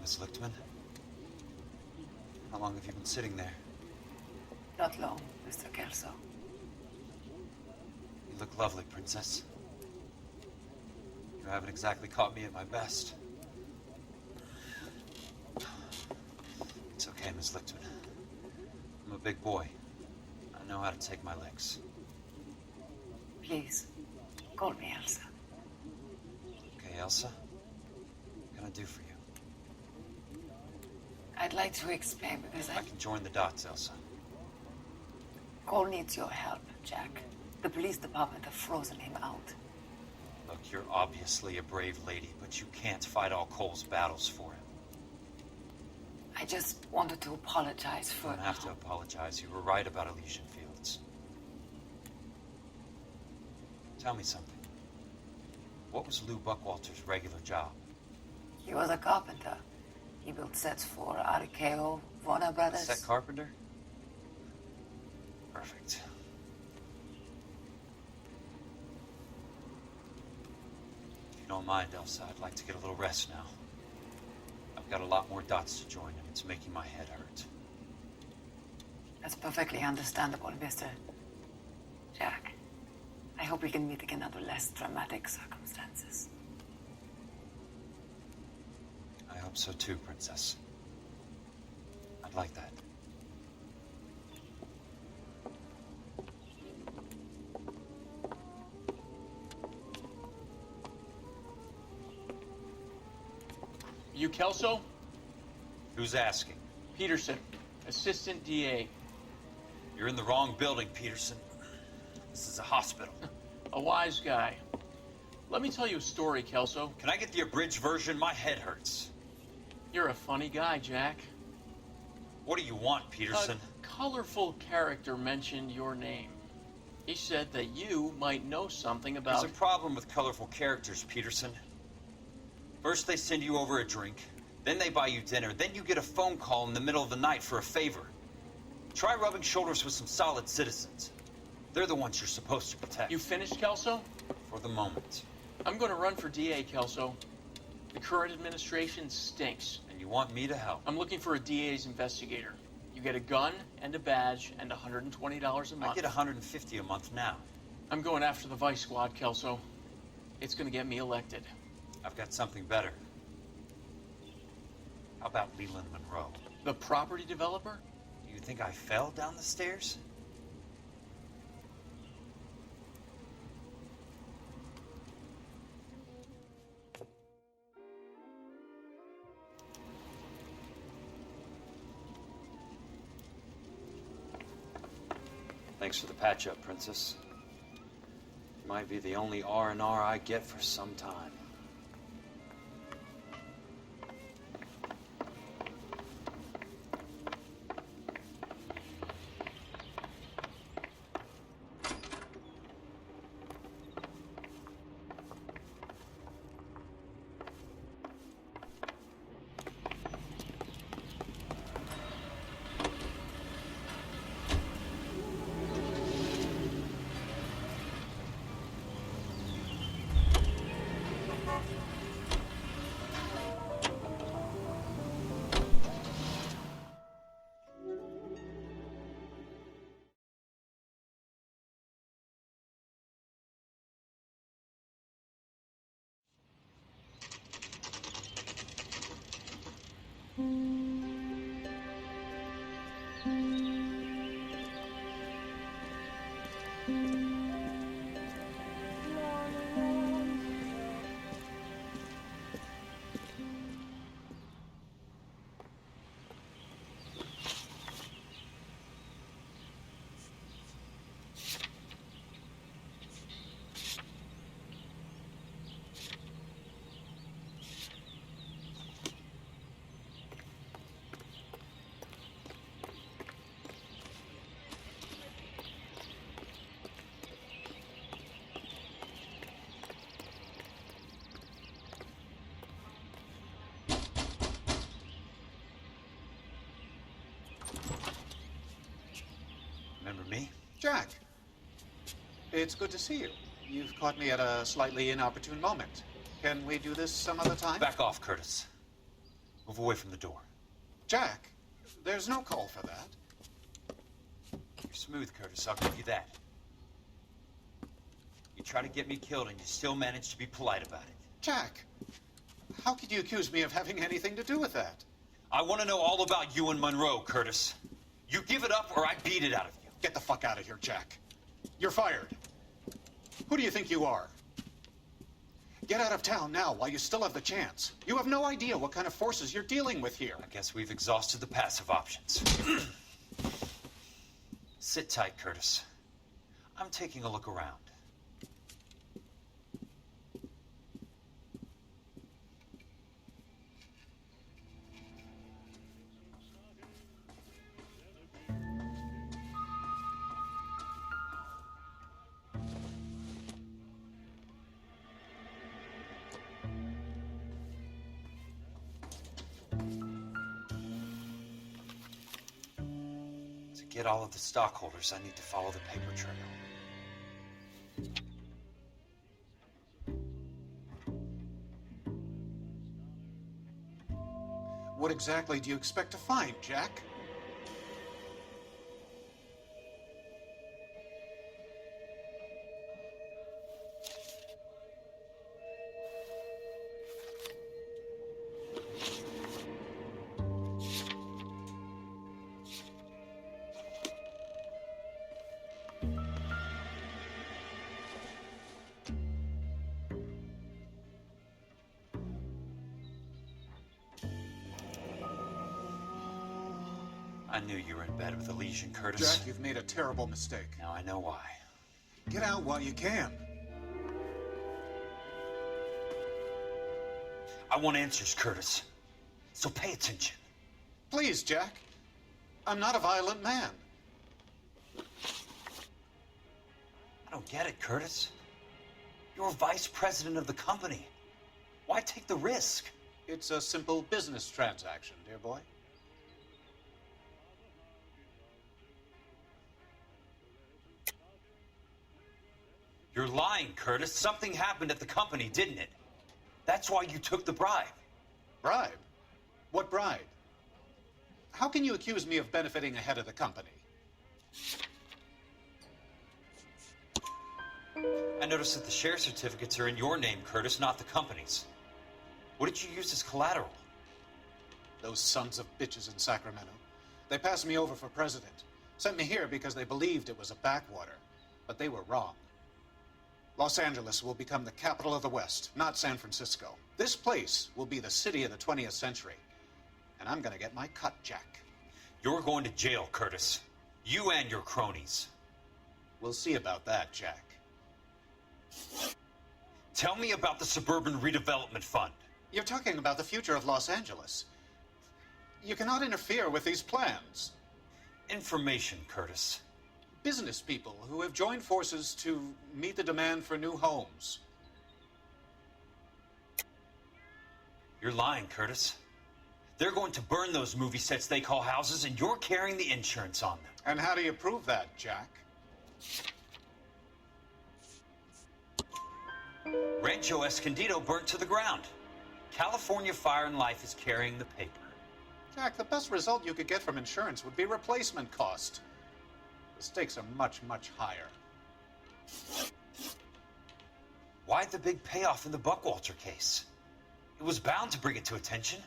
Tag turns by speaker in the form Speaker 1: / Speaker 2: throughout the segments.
Speaker 1: Miss Lichtman. How long have you been sitting there?
Speaker 2: Not long, Mr. Kelso.
Speaker 1: You look lovely, Princess. You haven't exactly caught me at my best. It's okay, Miss Lichtman. I'm a big boy. I know how to take my licks.
Speaker 2: Please, call me Elsa.
Speaker 1: Okay, Elsa? What can I do for you?
Speaker 2: I'd like to explain because
Speaker 1: I can join the dots, Elsa.
Speaker 2: Cole needs your help, Jack. The police department have frozen him out.
Speaker 1: Look, you're obviously a brave lady, but you can't fight all Cole's battles for him.
Speaker 2: I just wanted to apologize for...
Speaker 1: You don't have to apologize. You were right about Elysian Fields. Tell me something. What was Lou Buckwalter's regular job?
Speaker 2: He was a carpenter. He built sets for RKO, Warner Brothers.
Speaker 1: Set carpenter? Perfect. If you don't mind, Elsa, I'd like to get a little rest now. I've got a lot more dots to join, and it's making my head hurt.
Speaker 2: That's perfectly understandable, Mr. Jack. I hope we can meet again under less dramatic circumstances.
Speaker 1: I hope so too, Princess. I'd like that.
Speaker 3: You Kelso?
Speaker 1: Who's asking?
Speaker 3: Peterson, assistant DA.
Speaker 1: You're in the wrong building, Peterson. This is a hospital.
Speaker 3: A wise guy. Let me tell you a story, Kelso.
Speaker 1: Can I get the abridged version? My head hurts.
Speaker 3: You're a funny guy, Jack.
Speaker 1: What do you want, Peterson?
Speaker 3: A colorful character mentioned your name. He said that you might know something about...
Speaker 1: There's a problem with colorful characters, Peterson. First they send you over a drink, then they buy you dinner, then you get a phone call in the middle of the night for a favor. Try rubbing shoulders with some solid citizens. They're the ones you're supposed to protect.
Speaker 3: You finished, Kelso?
Speaker 1: For the moment.
Speaker 3: I'm going to run for DA, Kelso. The current administration stinks.
Speaker 1: And you want me to help?
Speaker 3: I'm looking for a DA's investigator. You get a gun and a badge and $120 a month.
Speaker 1: I get $150 a month now.
Speaker 3: I'm going after the Vice Squad, Kelso. It's going to get me elected.
Speaker 1: I've got something better. How about Leland Monroe?
Speaker 3: The property developer?
Speaker 1: Do you think I fell down the stairs? Thanks for the patch-up, Princess. Might be the only R&R I get for some time. Remember me?
Speaker 4: Jack, it's good to see you. You've caught me at a slightly inopportune moment. Can we do this some other time?
Speaker 1: Back off, Curtis. Move away from the door.
Speaker 4: Jack, there's no call for that.
Speaker 1: You're smooth, Curtis. I'll give you that. You try to get me killed and you still manage to be polite about it.
Speaker 4: Jack, how could you accuse me of having anything to do with that?
Speaker 1: I want to know all about you and Monroe, Curtis. You give it up or I beat it out of you.
Speaker 4: Get the fuck out of here, Jack. You're fired. Who do you think you are? Get out of town now while you still have the chance. You have no idea what kind of forces you're dealing with here.
Speaker 1: I guess we've exhausted the passive options. Sit tight, Curtis. I'm taking a look around. To get all of the stockholders, I need to follow the paper trail.
Speaker 4: What exactly do you expect to find, Jack?
Speaker 1: I knew you were in bed with a lesion, Curtis.
Speaker 4: Jack, you've made a terrible mistake.
Speaker 1: Now I know why.
Speaker 4: Get out while you can.
Speaker 1: I want answers, Curtis. So pay attention.
Speaker 4: Please, Jack. I'm not a violent man.
Speaker 1: I don't get it, Curtis. You're vice president of the company. Why take the risk?
Speaker 4: It's a simple business transaction, dear boy.
Speaker 1: You're lying, Curtis. Something happened at the company, didn't it? That's why you took the bribe.
Speaker 4: Bribe? What bribe? How can you accuse me of benefiting ahead of the company?
Speaker 1: I noticed that the share certificates are in your name, Curtis, not the company's. What did you use as collateral?
Speaker 4: Those sons of bitches in Sacramento. They passed me over for president. Sent me here because they believed it was a backwater. But they were wrong. Los Angeles will become the capital of the West, not San Francisco. This place will be the city of the 20th century. And I'm gonna get my cut, Jack.
Speaker 1: You're going to jail, Curtis. You and your cronies.
Speaker 4: We'll see about that, Jack.
Speaker 1: Tell me about the Suburban Redevelopment Fund.
Speaker 4: You're talking about the future of Los Angeles. You cannot interfere with these plans.
Speaker 1: Information, Curtis.
Speaker 4: Business people who have joined forces to meet the demand for new homes.
Speaker 1: You're lying, Curtis. They're going to burn those movie sets they call houses, and you're carrying the insurance on them.
Speaker 4: And how do you prove that, Jack?
Speaker 1: Rancho Escondido burnt to the ground. California Fire and Life is carrying the paper.
Speaker 4: Jack, the best result you could get from insurance would be replacement cost. The stakes are much, much higher.
Speaker 1: Why the big payoff in the Buckwalter case? It was bound to bring it to attention.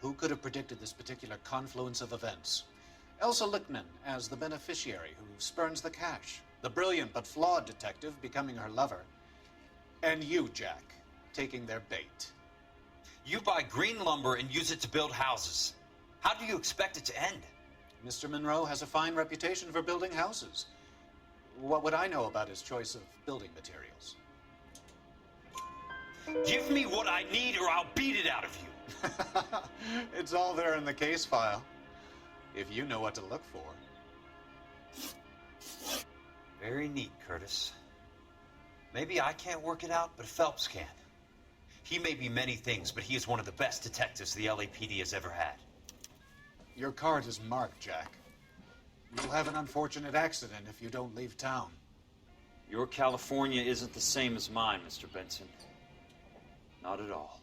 Speaker 4: Who could have predicted this particular confluence of events? Elsa Lichtman as the beneficiary who spurns the cash. The brilliant but flawed detective becoming her lover. And you, Jack, taking their bait.
Speaker 1: You buy green lumber and use it to build houses. How do you expect it to end?
Speaker 4: Mr. Monroe has a fine reputation for building houses. What would I know about his choice of building materials?
Speaker 1: Give me what I need or I'll beat it out of you.
Speaker 4: It's all there in the case file, if you know what to look for.
Speaker 1: Very neat, Curtis. Maybe I can't work it out, but Phelps can. He may be many things, but he is one of the best detectives the LAPD has ever had.
Speaker 4: Your card is marked, Jack. You'll have an unfortunate accident if you don't leave town.
Speaker 1: Your California isn't the same as mine, Mr. Benson. Not at all.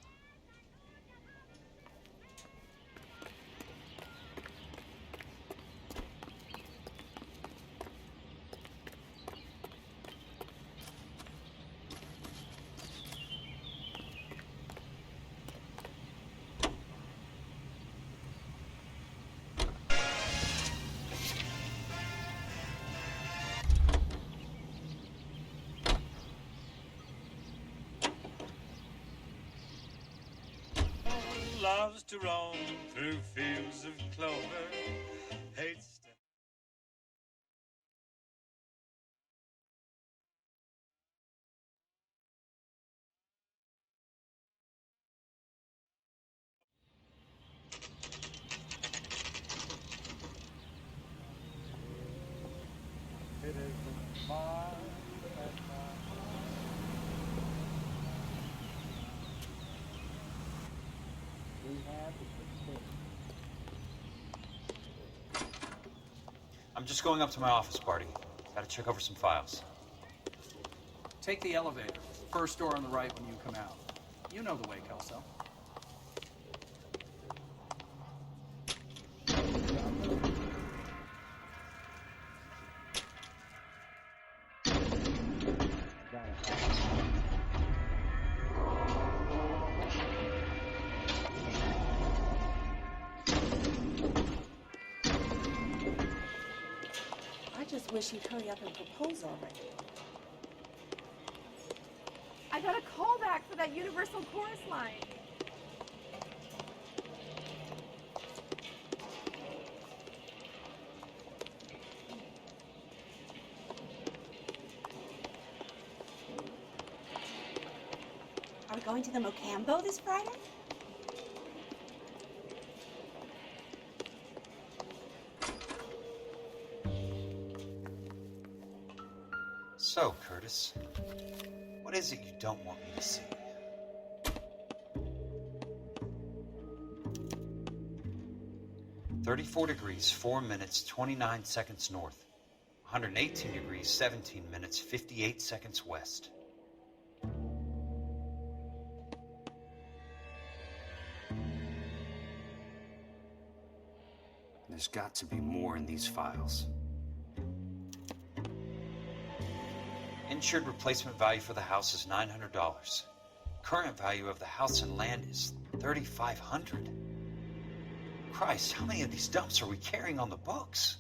Speaker 5: loves to roam through fields of clover, hates to... It is the fire at my
Speaker 1: I'm just going up to my office, Barty. Gotta check over some files.
Speaker 6: Take the elevator. First door on the right when you come out. You know the way, Kelso.
Speaker 7: I just wish you'd hurry up and propose already.
Speaker 8: I got a call back for that Universal chorus line.
Speaker 7: Are we going to the Mocambo this Friday?
Speaker 1: So, Curtis, what is it you don't want me to see? "34 degrees, 4 minutes, 29 seconds north. 118 degrees, 17 minutes, 58 seconds west." There's got to be more in these files. Insured replacement value for the house is $900. Current value of the house and land is $3,500. Christ, how many of these dumps are we carrying on the books?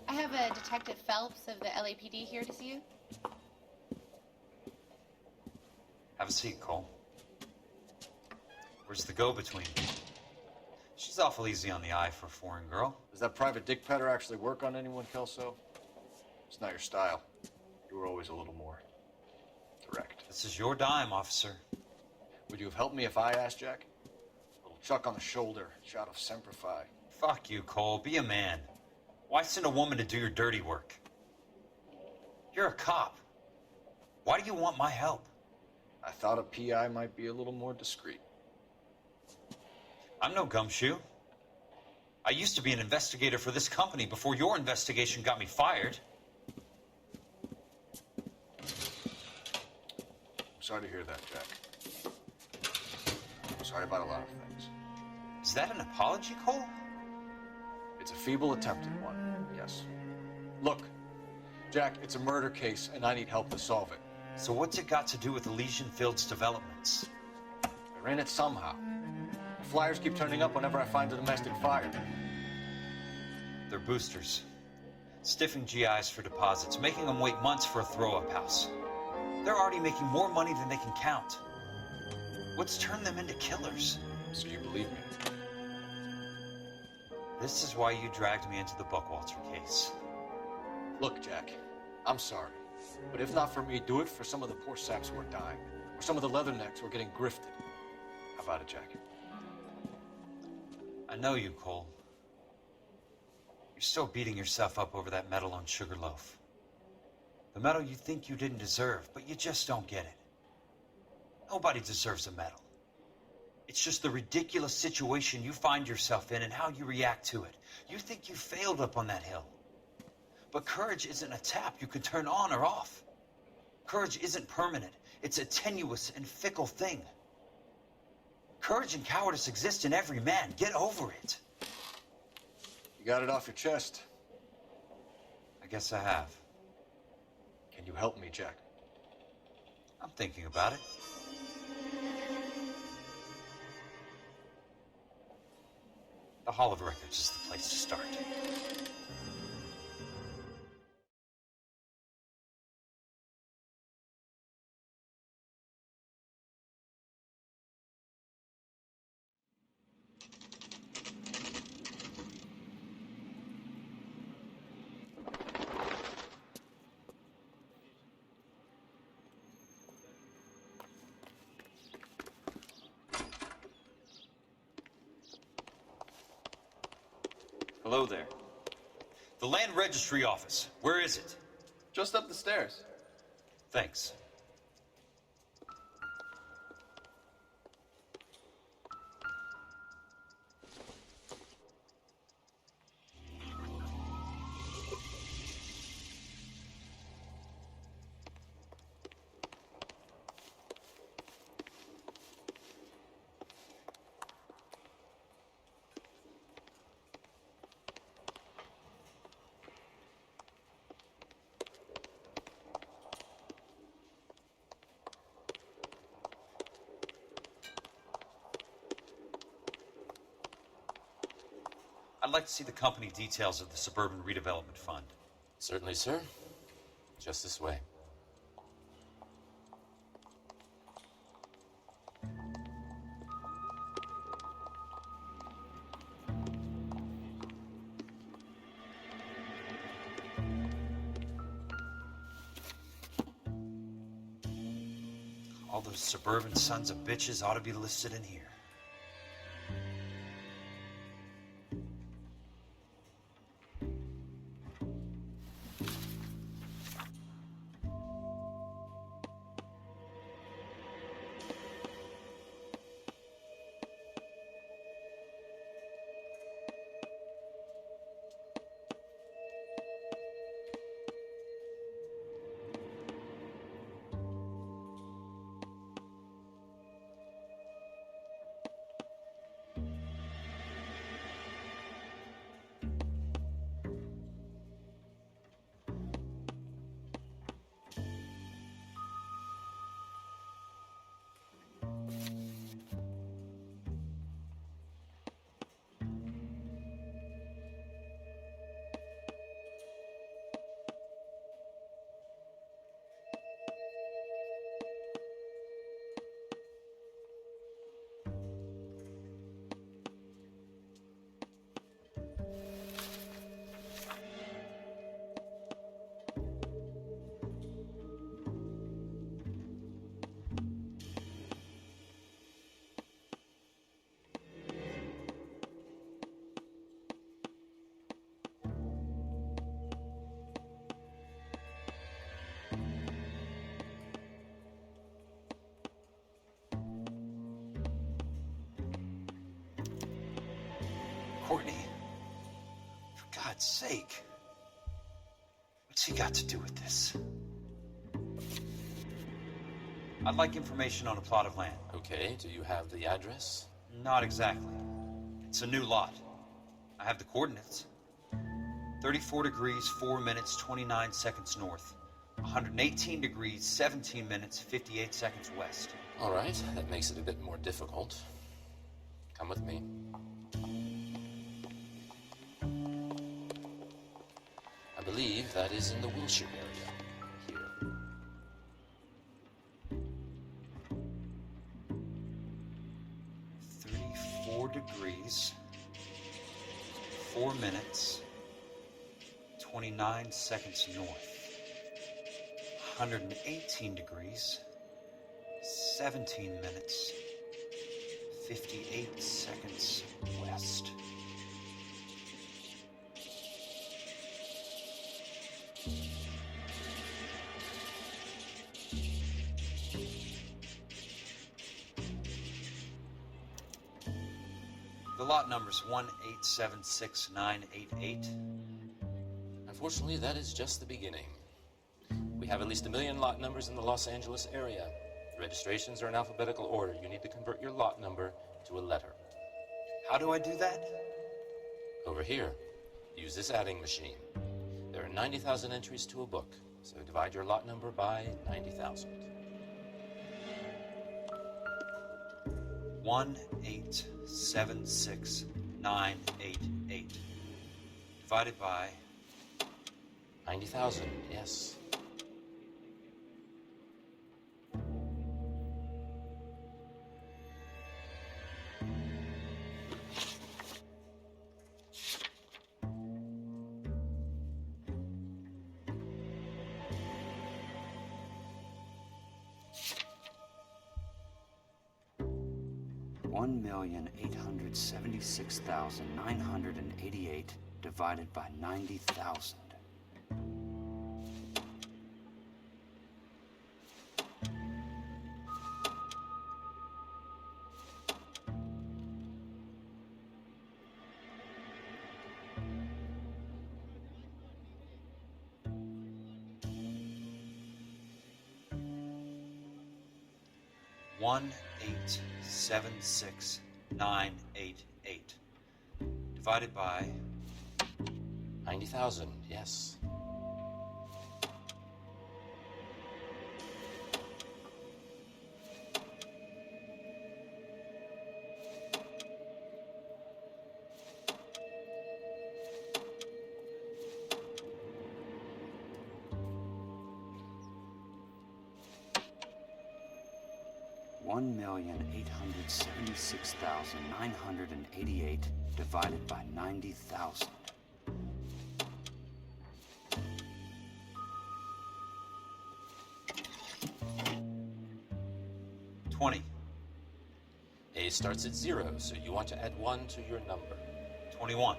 Speaker 9: I have a Detective Phelps of the LAPD here to see you.
Speaker 1: Have a seat, Cole. Where's the go-between? She's awful easy on the eye for a foreign girl.
Speaker 10: Does that private dick petter actually work on anyone, Kelso? It's not your style. You were always a little more direct.
Speaker 1: This is your dime, officer.
Speaker 10: Would you have helped me if I asked, Jack? A little chuck on the shoulder, shot of Semper Fi.
Speaker 1: Fuck you, Cole. Be a man. Why send a woman to do your dirty work? You're a cop. Why do you want my help?
Speaker 10: I thought a PI might be a little more discreet.
Speaker 1: I'm no gumshoe. I used to be an investigator for this company before your investigation got me fired.
Speaker 10: I'm sorry to hear that, Jack. I'm sorry about a lot of things.
Speaker 1: Is that an apology, Cole?
Speaker 10: It's a feeble attempt at one, yes. Look, Jack, it's a murder case, and I need help to solve it.
Speaker 1: So what's it got to do with Elysian Fields developments?
Speaker 10: They're in it somehow. The flyers keep turning up whenever I find a domestic fire.
Speaker 1: They're boosters. Stiffing GIs for deposits, making them wait months for a throw-up house. They're already making more money than they can count. What's turned them into killers?
Speaker 10: So you believe me?
Speaker 1: This is why you dragged me into the Buckwalter case.
Speaker 10: Look, Jack, I'm sorry. But if not for me, do it for some of the poor saps who are dying. Or some of the leathernecks who are getting grifted. How about it, Jack?
Speaker 1: I know you, Cole. You're still beating yourself up over that medal on Sugarloaf. The medal you think you didn't deserve, but you just don't get it. Nobody deserves a medal. It's just the ridiculous situation you find yourself in and how you react to it. You think you failed up on that hill. But courage isn't a tap you can turn on or off. Courage isn't permanent. It's a tenuous and fickle thing. Courage and cowardice exist in every man. Get over it.
Speaker 10: You got it off your chest.
Speaker 1: I guess I have.
Speaker 10: Can you help me, Jack?
Speaker 1: I'm thinking about it. The Hall of Records is the place to start. Hello there. The Land Registry Office. Where is it?
Speaker 3: Just up the stairs.
Speaker 1: Thanks. I'd like to see the company details of the Suburban Redevelopment Fund.
Speaker 11: Certainly, sir. Just this way.
Speaker 1: All those suburban sons of bitches ought to be listed in here. Courtney, for God's sake, what's he got to do with this? I'd like information on a plot of land.
Speaker 11: Okay, do you have the address?
Speaker 1: Not exactly. It's a new lot. I have the coordinates. 34 degrees, 4 minutes, 29 seconds north. 118 degrees, 17 minutes, 58 seconds west.
Speaker 11: All right, that makes it a bit more difficult. Come with me. I believe that is in the Wilshire area. Here.
Speaker 1: 34 degrees, 4 minutes, 29 seconds north. 118 degrees, 17 minutes, 58 seconds west. The lot number's 1876988.
Speaker 11: Unfortunately, that is just the beginning. We have at least 1 million lot numbers in the Los Angeles area. Registrations are in alphabetical order. You need to convert your lot number to a letter.
Speaker 1: How do I do that?
Speaker 11: Over here, use this adding machine. There are 90,000 entries to a book, so divide your lot number by 90,000.
Speaker 1: 1876988 divided by
Speaker 11: 90,000, yes.
Speaker 12: $1,876,988 divided by 90,000.
Speaker 1: $1,876,988 divided by
Speaker 11: 90,000, yes.
Speaker 12: $1,876,988 divided by 90,000.
Speaker 1: $20.
Speaker 11: A starts at 0, so you want to add 1 to your number.
Speaker 1: 21.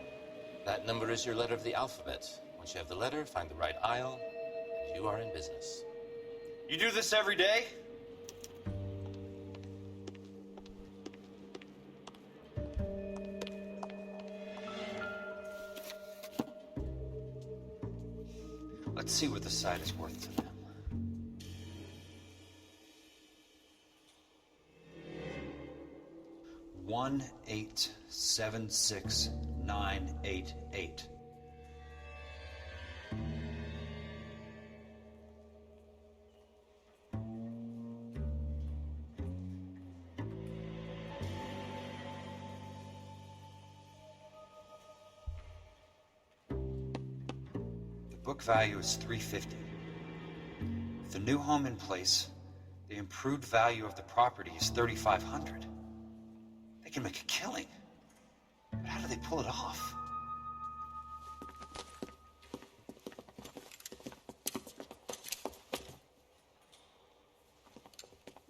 Speaker 11: That number is your letter of the alphabet. Once you have the letter, find the right aisle, and you are in business.
Speaker 1: You do this every day? Let's see what the site is worth to them. $1,876,988. Book value is $350. With the new home in place, the improved value of the property is $3,500. They can make a killing. But how do they pull it off?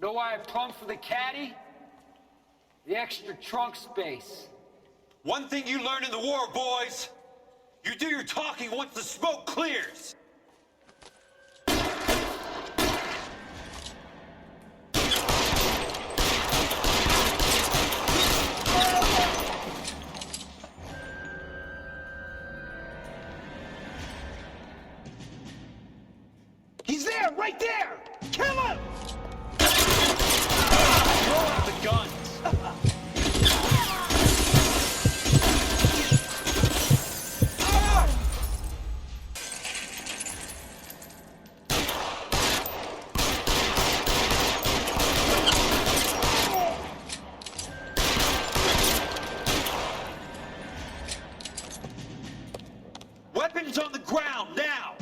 Speaker 13: Know why I pumped for the caddy? The extra trunk space.
Speaker 1: One thing you learn in the war, boys. You do your talking once the smoke clears.
Speaker 13: He's there, right there! Kill him!
Speaker 1: Throw out the guns. Weapons on the ground, now!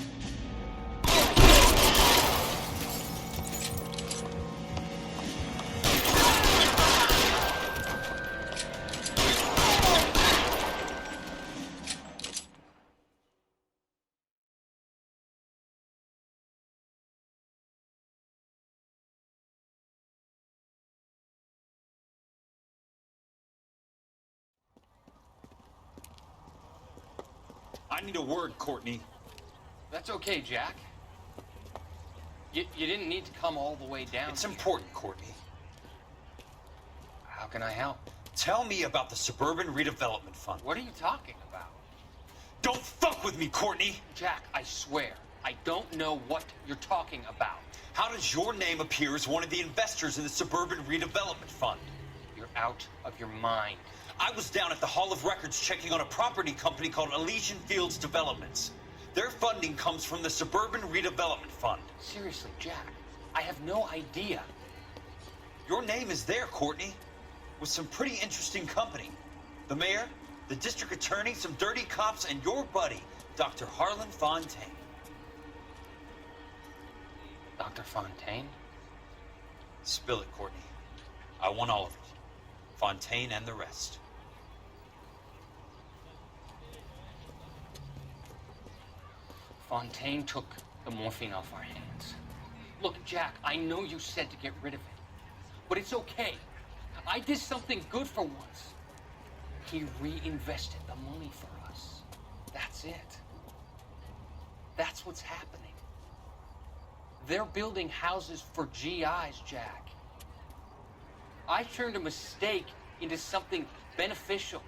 Speaker 1: I need a word, Courtney.
Speaker 3: That's okay, Jack. You didn't need to come all the way down.
Speaker 1: It's
Speaker 3: here.
Speaker 1: important, Courtney.
Speaker 3: How can I help?
Speaker 1: Tell me about the Suburban Redevelopment Fund.
Speaker 3: What are you talking about?
Speaker 1: Don't fuck with me, Courtney!
Speaker 3: Jack, I swear, I don't know what you're talking about.
Speaker 1: How does your name appear as one of the investors in the Suburban Redevelopment Fund?
Speaker 3: You're out of your mind.
Speaker 1: I was down at the Hall of Records checking on a property company called Elysian Fields Developments. Their funding comes from the Suburban Redevelopment Fund.
Speaker 3: Seriously, Jack, I have no idea.
Speaker 1: Your name is there, Courtney, with some pretty interesting company. The mayor, the district attorney, some dirty cops, and your buddy, Dr. Harlan Fontaine.
Speaker 3: Dr. Fontaine?
Speaker 1: Spill it, Courtney. I want all of it. Fontaine and the rest.
Speaker 3: Fontaine took the morphine off our hands. Look, Jack, I know you said to get rid of it, but it's okay. I did something good for once. He reinvested the money for us. That's it. That's what's happening. They're building houses for GIs, Jack. I turned a mistake into something beneficial.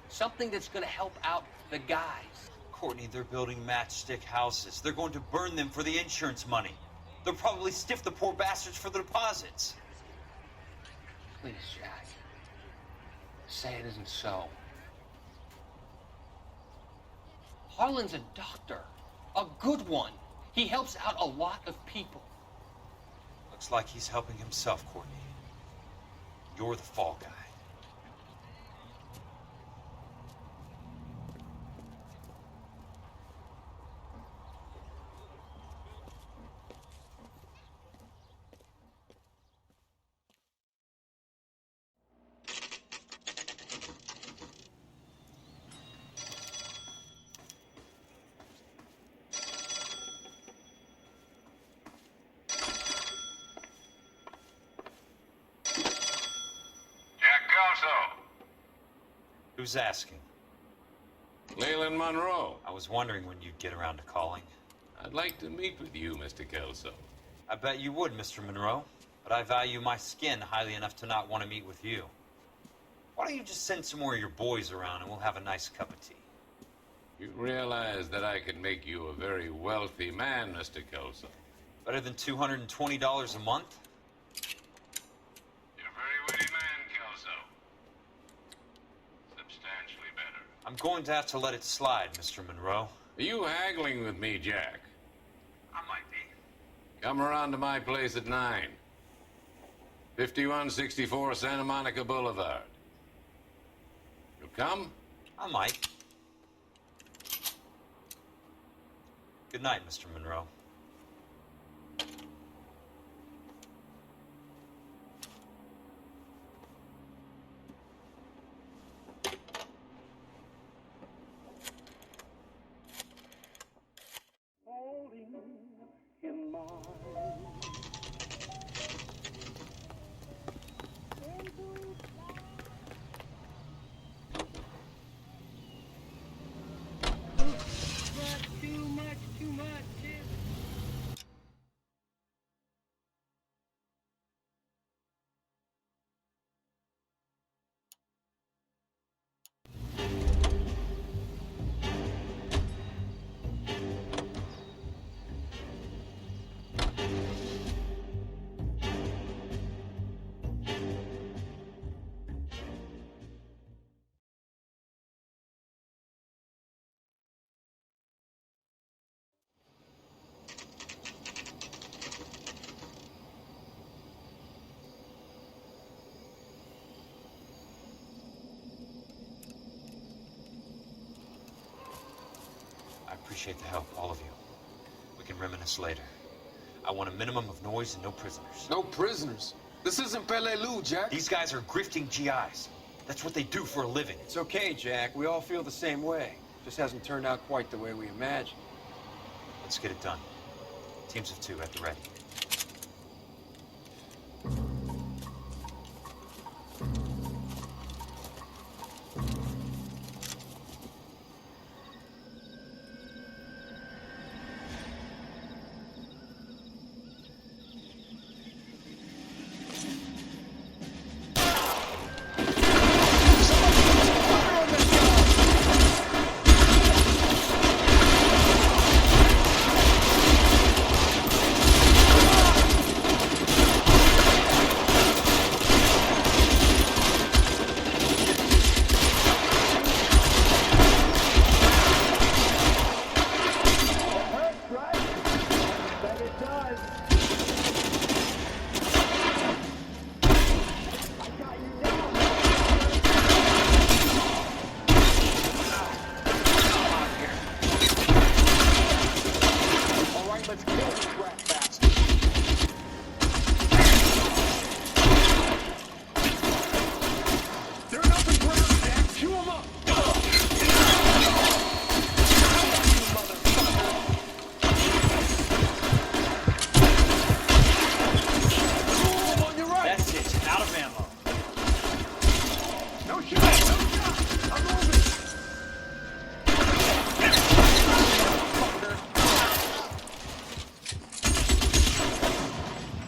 Speaker 3: Something that's gonna help out the guys.
Speaker 1: Courtney, they're building matchstick houses. They're going to burn them for the insurance money. They'll probably stiff the poor bastards for the deposits.
Speaker 3: Please, Jack. Say it isn't so. Harlan's a doctor. A good one. He helps out a lot of people.
Speaker 1: Looks like he's helping himself, Courtney. You're the fall guy. Who's asking?
Speaker 14: Leland Monroe.
Speaker 1: I was wondering when you'd get around to calling.
Speaker 14: I'd like to meet with you, Mr. Kelso.
Speaker 1: I bet you would, Mr. Monroe. But I value my skin highly enough to not want to meet with you. Why don't you just send some more of your boys around and we'll have a nice cup of tea?
Speaker 14: You realize that I could make you a very wealthy man, Mr. Kelso.
Speaker 1: Better than $220 a month?
Speaker 14: You're a very witty man, Kelso. Substantially better.
Speaker 1: I'm going to have to let it slide, Mr. Monroe.
Speaker 14: Are you haggling with me, Jack?
Speaker 1: I might be.
Speaker 14: Come around to my place at 9. 5164 Santa Monica Boulevard. You'll come?
Speaker 1: I might. Good night, Mr. Monroe.
Speaker 3: Too much. I appreciate the help, all of you. We can reminisce later. I want a minimum of noise and no prisoners.
Speaker 15: No prisoners? This isn't L.A.Noire, Jack.
Speaker 1: These guys are grifting GIs. That's what they do for a living.
Speaker 15: It's okay, Jack. We all feel the same way. Just hasn't turned out quite the way we imagined.
Speaker 1: Let's get it done. Teams of 2 at the ready.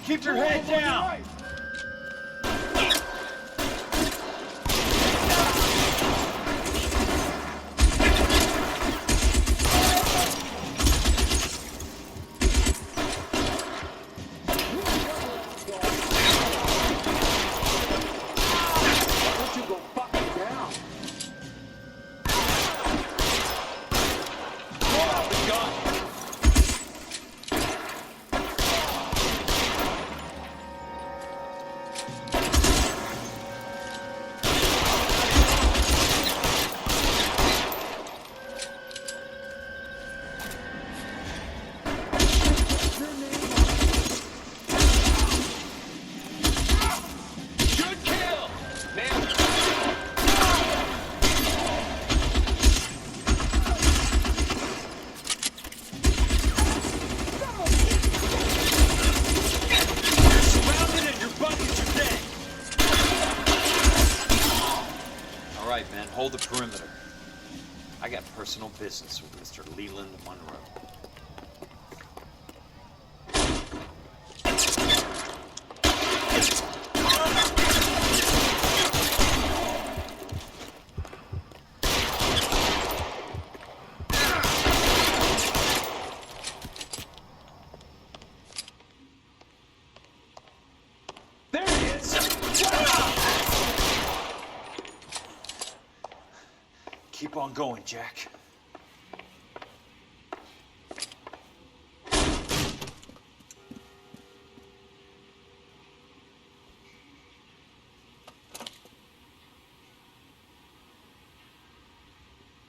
Speaker 13: Keep your head down!
Speaker 1: Hold the perimeter. I got personal business with Mr. Leland Monroe.
Speaker 13: There he is!
Speaker 1: Keep on going, Jack.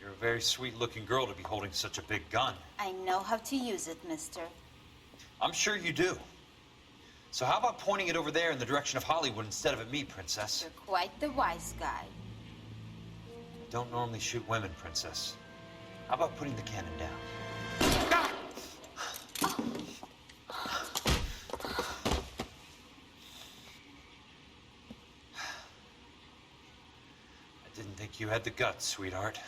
Speaker 1: You're a very sweet-looking girl to be holding such a big gun.
Speaker 16: I know how to use it, mister.
Speaker 1: I'm sure you do. So how about pointing it over there in the direction of Hollywood instead of at me, Princess?
Speaker 16: You're quite the wise guy.
Speaker 1: Don't normally shoot women, Princess. How about putting the cannon down? I didn't think you had the guts, sweetheart.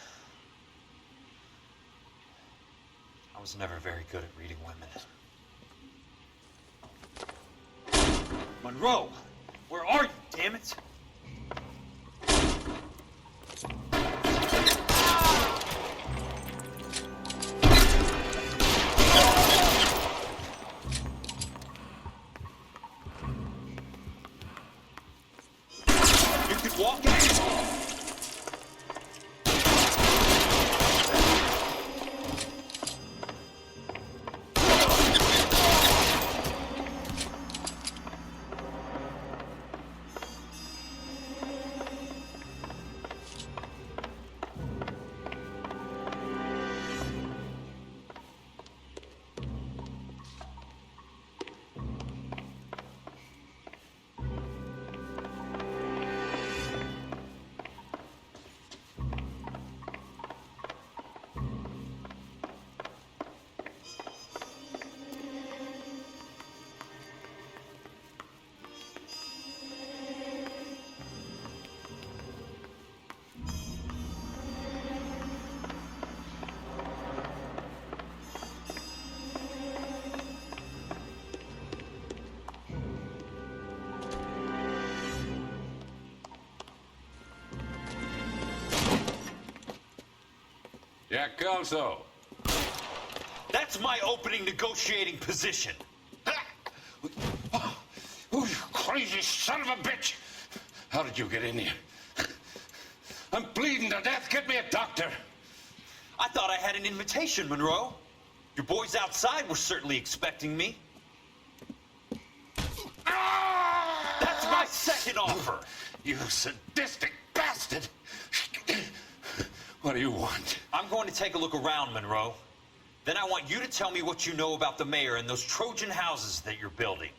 Speaker 1: I was never very good at reading women. Monroe! Where are you, damn it? Walk out.
Speaker 14: Jack Kelso.
Speaker 1: That's my opening negotiating position.
Speaker 14: Oh, you crazy son of a bitch! How did you get in here? I'm bleeding to death. Get me a doctor.
Speaker 1: I thought I had an invitation, Monroe. Your boys outside were certainly expecting me. That's my second offer.
Speaker 14: You sadistic bastard. What do you want?
Speaker 1: I'm going to take a look around, Monroe. Then I want you to tell me what you know about the mayor and those Trojan houses that you're building.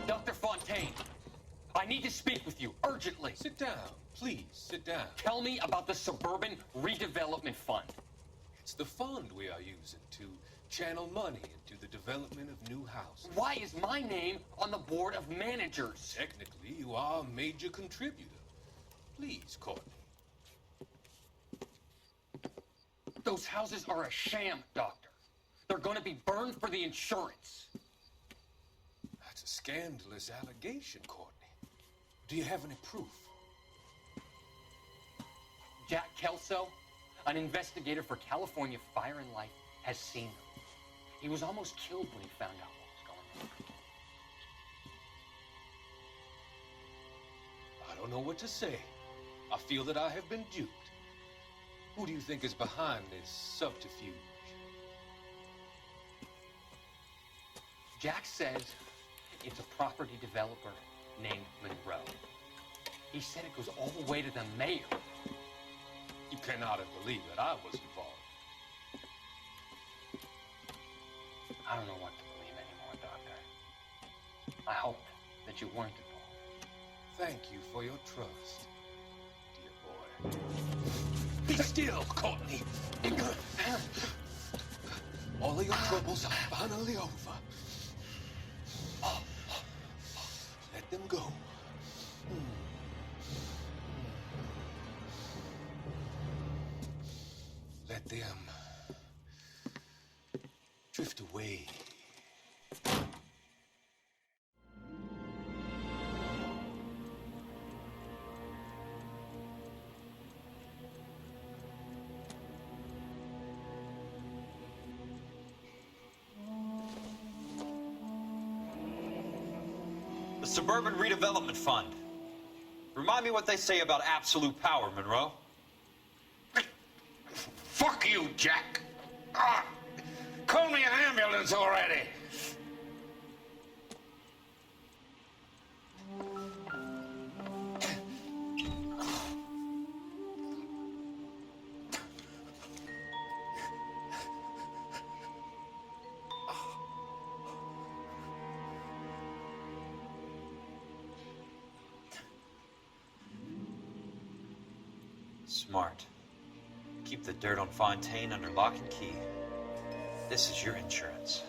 Speaker 3: Dr. Fontaine, I need to speak with you urgently.
Speaker 10: Sit down. Please, sit down.
Speaker 3: Tell me about the Suburban Redevelopment Fund.
Speaker 10: It's the fund we are using to
Speaker 17: channel money into the development of new houses.
Speaker 3: Why is my name on the board of managers?
Speaker 17: Technically, you are a major contributor. Please, Courtney.
Speaker 3: Those houses are a sham, Doctor. They're going to be burned for the insurance.
Speaker 17: That's a scandalous allegation, Courtney. Do you have any proof?
Speaker 3: Jack Kelso, an investigator for California Fire and Life, has seen them. He was almost killed when he found out what was going on.
Speaker 17: I don't know what to say. I feel that I have been duped. Who do you think is behind this subterfuge?
Speaker 3: Jack says it's a property developer named Monroe. He said it goes all the way to the mayor.
Speaker 17: You cannot have believed that I was involved.
Speaker 3: I don't know what to believe anymore, Doctor. I hope that you weren't involved.
Speaker 17: Thank you for your trust, dear boy. Be still, Courtney. All of your troubles are finally over. Let them go. Let them drift away.
Speaker 1: The Suburban Redevelopment Fund. Remind me what they say about absolute power, Monroe.
Speaker 14: Fuck you, Jack. Ah, call me an ambulance already.
Speaker 1: Smart. Keep the dirt on Fontaine under lock and key. This is your insurance.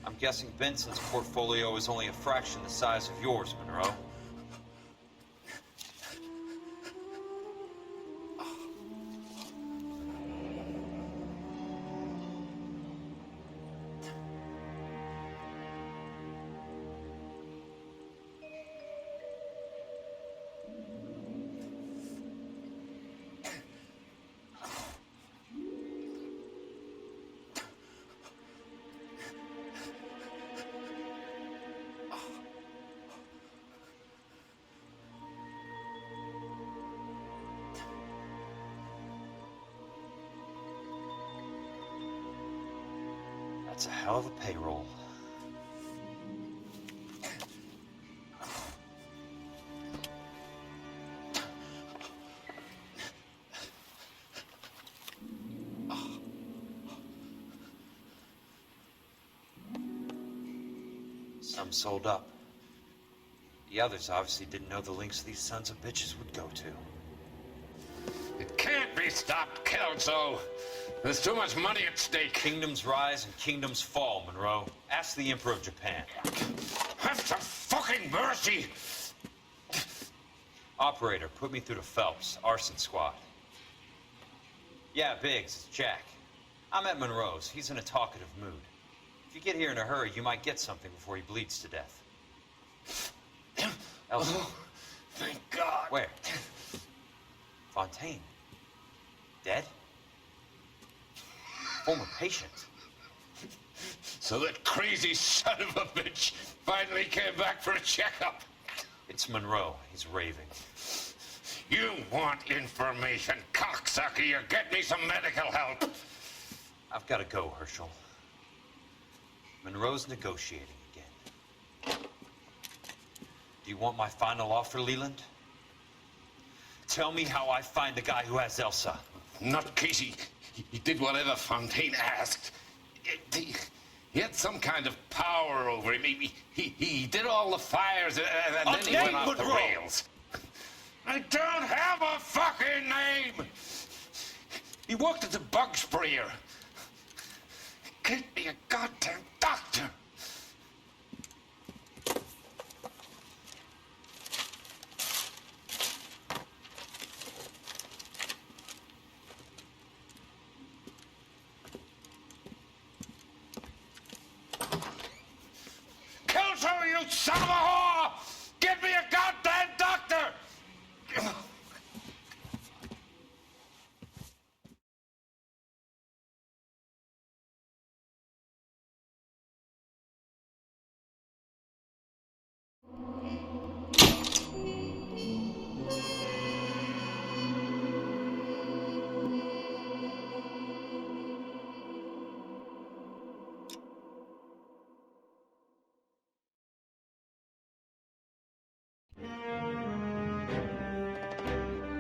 Speaker 1: I'm guessing Benson's portfolio is only a fraction the size of yours, Monroe. That's a hell of a payroll. Some sold up. The others obviously didn't know the lengths these sons of bitches would go to.
Speaker 14: It can't be stopped, Kelso. There's too much money at stake.
Speaker 1: Kingdoms rise and kingdoms fall, Monroe. Ask the Emperor of Japan.
Speaker 14: Have some fucking mercy!
Speaker 1: Operator, put me through to Phelps, arson squad. Yeah, Biggs, it's Jack. I'm at Monroe's. He's in a talkative mood. If you get here in a hurry, you might get something before he bleeds to death. Elsa.
Speaker 14: Oh, thank God.
Speaker 1: Where? Fontaine. Dead? Former patient.
Speaker 14: So that crazy son of a bitch finally came back for a checkup.
Speaker 1: It's Monroe. He's raving.
Speaker 14: You want information, cocksucker. You get me some medical help.
Speaker 1: I've got to go, Herschel. Monroe's negotiating again. Do you want my final offer, Leland? Tell me how I find the guy who has Elsa.
Speaker 14: Not Casey. He did whatever Fontaine asked. He had some kind of power over him. He did all the fires, and then he went off the rails. I don't have a fucking name! He worked as a bug sprayer. Get me a goddamn doctor! Kill her, you son of a